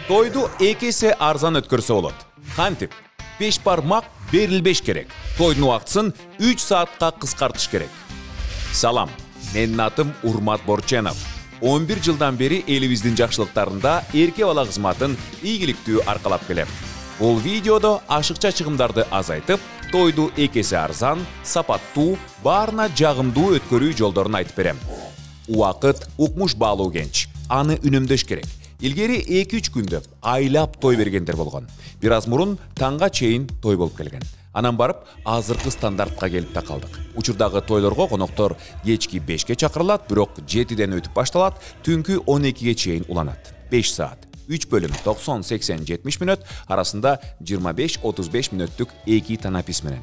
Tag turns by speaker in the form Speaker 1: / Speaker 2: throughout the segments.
Speaker 1: Тойду экесе арзан өткөрсө болот. Кантип? 5 бармак берилбеш керек. Тойдун убактысын 3 саатка кыскартыш керек. Салам, менин атым Урмат Борченов. 11 жылдан бери элибиздин жакшылыктарында эрке бала кызматын ийгиликтүү аркалап келем. Бул видеодо ашыкча чыгымдарды азайтып, тойду экесе арзан, сапаттуу, баарына жагымдуу өткөрүү жолдорун айтып берем. Убакыт укмуш баалуу кенч. Аны үнөмдөш керек. Илгери 2-3 күндө айлап той бергендер болгон. Бир аз мурун таңга чейин той болуп келген. Анан барып, азыркы стандартка келип такалдык. Учурдагы тойлорго коноктор кечки 5ке чакырылат, бирок 7ден өтүп башталат, түнкү 12ге чейин уланат. 5 саат. 3 бөлүм 90-80-70 мүнөт арасында 25-35 мүнөттүк 2 танапис менен.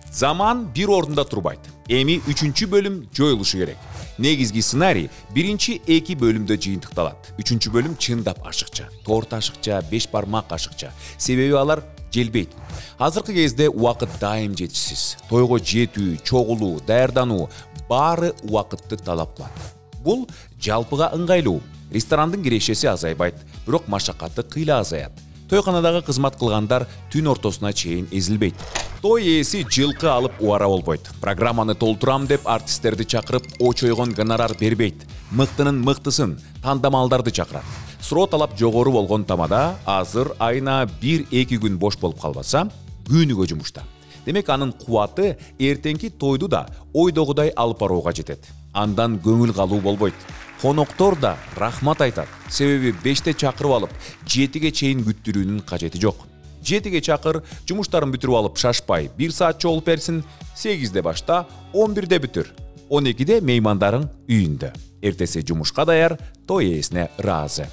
Speaker 1: Заман бир ордунда турбайт. Эми 3-чү бөлүм жоюлушу керек. Негизги сценарий 1-2 бөлүмдө жыйынтыкталат. 3-чү бөлүм чындап ашыкча, торт ашыкча, 5 бармак ашыкча. Себеби алар желбейт. Азыркы кезде убакыт дайым жетишсиз. Тойго жетүү, чогулуу, даярдануу баары убакытты талап кылат. Бул жалпыга ыңгайлуу. Ресторандын кирешеси азайбайт, бирок машакаты кыйла азаят. Тойканадагы кызмат кылгандар түн ортосуна чейин эзилбейт. Той ээси жылкы алып убара болбойт. Программаны толтурам деп артисттерди чакырып, очойгон гонорар бербейт. Мыктынын мыктысын, тандамалдарды чакырат. Суроо талап жогору болгон тамада азыр айына 1-2 күн бош болуп калбаса, күнүгө жумушта. Демек анын кубаты эртеңки тойду да ойдогудай алып барууга жетет. Андан көңүл калуу болбойт. Коноктор да рахмат айтат. Себеби 5те чакырып алып, 7ге чейин күттүрүүнүн кажети жок. 7ге чакыр, жумуштарын бүтүрүп алып шашпай 1 саат чогулуп берсин, 8де башта, 11де бүтүр. 12де меймандарың үйүндө. Эртеси жумушка даяр, той ээсине ыраазы.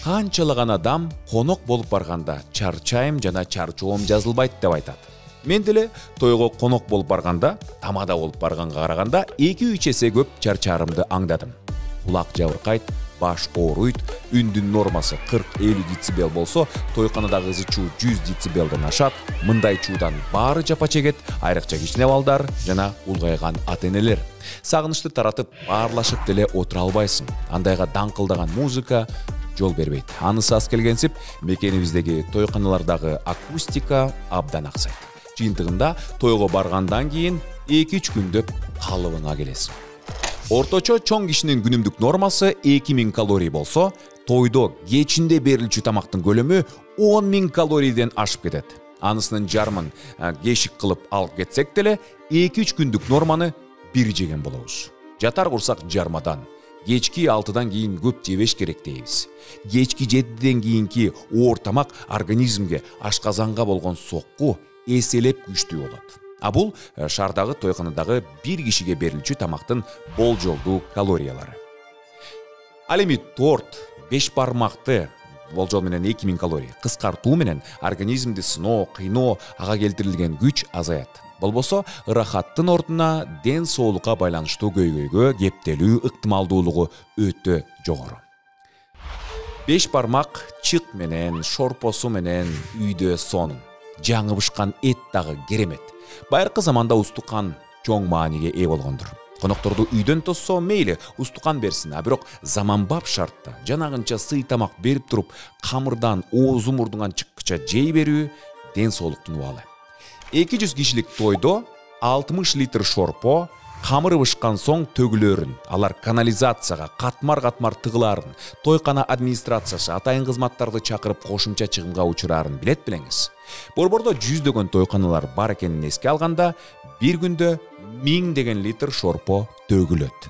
Speaker 1: Канчалаган адам конок болуп барганда чарчайым жана чарчоом жазылбайт деп айтат. Мен деле тойго конок болуп барганда, тамада болуп барганга караганда 2-3 эсе көп чарчаарымды аңдадым. Кулак жабыркайт, баш ооруйт, үндүн нормасы 40-50 децибел болсо, тойканадагы ызы чуу 100 децибелден ашат. Мындай чуудан баары жапа чегет, айрыкча кичине балдар жана улгайган ата-энелер. Сагынычты таратып, баарлашып деле отура албайсың. Андайга даңкылдаган музыка жол бербейт. Анысы аз келгенсип, мекенибиздеги тойканалардагы акустика абдан аксайт. Жыйынтыгында тойго баргандан кийин 2-3 күндөп калыбыңа келесиң. Орточо чоң кишинин күнүмдүк нормасы 2000 калорий болсо, тойдо кечинде берилчү тамактын көлөмү 10.000 калорийден ашып кетет. Анысынын жарымын кешик кылып алып кетсек деле, 2-3 күндүк норманы бир жеген болобуз. Жатар курсак жармадан, кечки 6дан кийин көп жебеш керек дейбиз. Кечки 7ден кийинки оор тамак организмге, ашказанга болгон сокку эселеп күчтүү болот. А бул шаардагы тойканадагы бир кишиге берилчү тамактын болжолдуу калориялары. Ал эми торт, 5 бармакты болжол менен 2000 калорий кыскартуу менен организмди сыноо, кыйноо, ага келтирилген күч азаят. Болбосо, ырахаттын ордуна ден соолукка байланыштуу көйгөйгө кептелүү ыктымалдуулугу өтө жогору. 5 бармак чык менен, шорпосу менен үйдө сонун. Жаңы бышкан эт дагы керемет. Байыркы заманда устукан чоң мааниге ээ болгондур. Конокторду үйдөн тоссо мейли устукан берсин, а бирок заманбап шартта жанагынча сый тамак берип туруп, камырдан оозу мурдуңан чыккыча жей берүү ден соолуктун убалы. 200 кишилик тойдо 60 литр шорпо, камыры бышкан соң төгүлөрүн, алар канализацияга катмар-катмар тыгылаарын, тойкана администрациясы атайын кызматтарды чакырып кошумча чыгымга учураарын билет белеңиз. Борбордо 100дөгөн тойканалар бар экенин эске алганда, бир күндө 1000 литр шорпо төгүлөт.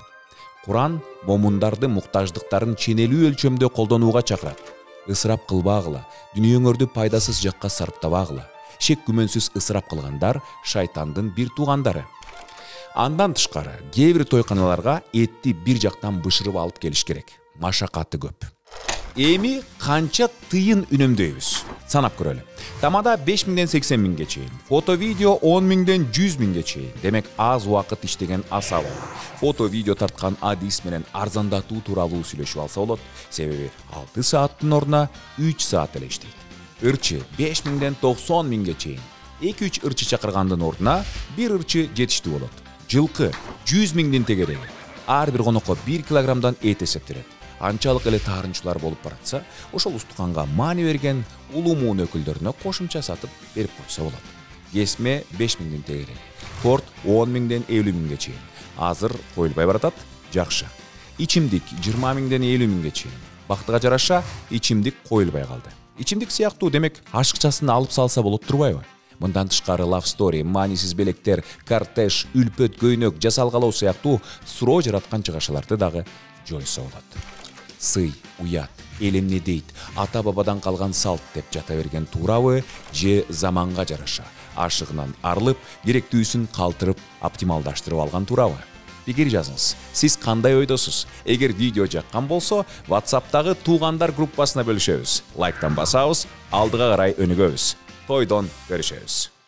Speaker 1: Куран момундарды муктаждыктарын ченелүү өлчөмдө колдонууга чакырат. Ысырап кылбагыла, дүнүйөңөрдү пайдасыз жакка сарптабагыла. Шек күмөнсүз ысырап кылгандар шайтандын бир туугандары. Андан тышкары, кээ бир тойканаларга этти бир жактан бышырып алып келиш керек. Машакаты көп. Эми канча тыйын үнөмдөйбүз? Санап көрөлү. Тамада 5000ден 80.000ге чейин, фото-видео 10.000ден 100.000ге чейин. Демек аз убакыт иштеген аса болот. Фото-видео тарткан адис менен арзандатуу тууралуу сүйлөшүп алса болот. Себеби 6 сааттын ордуна 3 саат эле иштейт. Ырчы 5000ден 90.000ге чейин. 2-3 ырчы чакыргандын ордуна бир ырчы жетиштүү болот. Жылкы 100.000дин тегереги. Ар бир конокко 1 килограммдан эт эсептелет. анчалык эле таарынчулар болуп баратса, ошол устуканга маани берген улуу муун өкүлдөрүнө кошумча сатып берип койсо болот. Кесме 5000 тегерели, торт 10 миңден 50 миңге чейин. Азыр коюлбай баратат, жакшы. Ичимдик 20 миңден 50 миңге чейин. Бактыга жараша ичимдик коюлбай калды. Ичимдик сыяктуу демек ашыкчасын алып салса болот турбайбы? Мындан тышкары Love Story, маанисиз белектер, кортеж, үлпөт, көйнөк, жасалгалоо сыяктуу суроо жараткан чыгашаларды дагы жойсо болот. Сый, уят, эл эмне дейт, ата-бабадан калган салт деп жата берген туурабы же заманга жараша ашыгынан арылып, керектүүсүн калтырып, оптималдаштырып алган туурабы? Пикир жазыңыз. Сиз кандай ойдосуз? Эгер видео жаккан болсо, WhatsApp'тагы туугандар группасына бөлүшөбүз. Лайктан басабыз, алдыга карай өнүгөбүз. Тойдон көрүшөбүз.